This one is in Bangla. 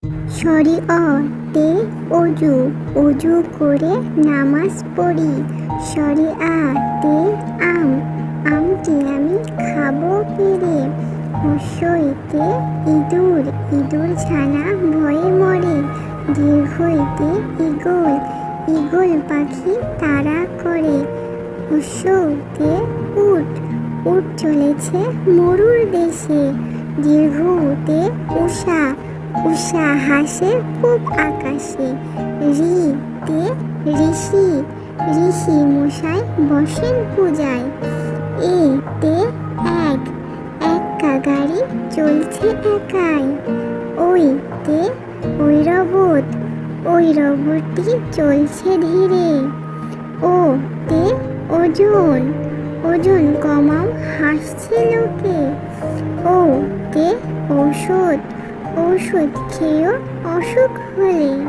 সরি অ তে অজু, অজু করে নামাজ পড়ি। সরি আ তে আম, আমটি আমি খাবো পেরে। হস্যইতে ইঁদুর, ইঁদুর ছানা ভয়ে মরে। দীর্ঘইতে ঈগল, ঈগল পাখি তাড়া করে। হস্যতে উট, উট চলেছে মরুর দেশে। দীর্ঘতে উষা, উষা হাসে পূব আকাশে। ঋতে ঋষি, ঋষি মশাই বসেন পূজায়। এতে এক, একা গাড়ি চলছে একাই। ওইতে ঐরাবত, ঐরাবতী চলছে ধীরে। ওতে ওজন, ওজন কমাও হাসছে লোকে। ওতে ঔষধ, ঔষধ খেয়েও অসুখ হলে।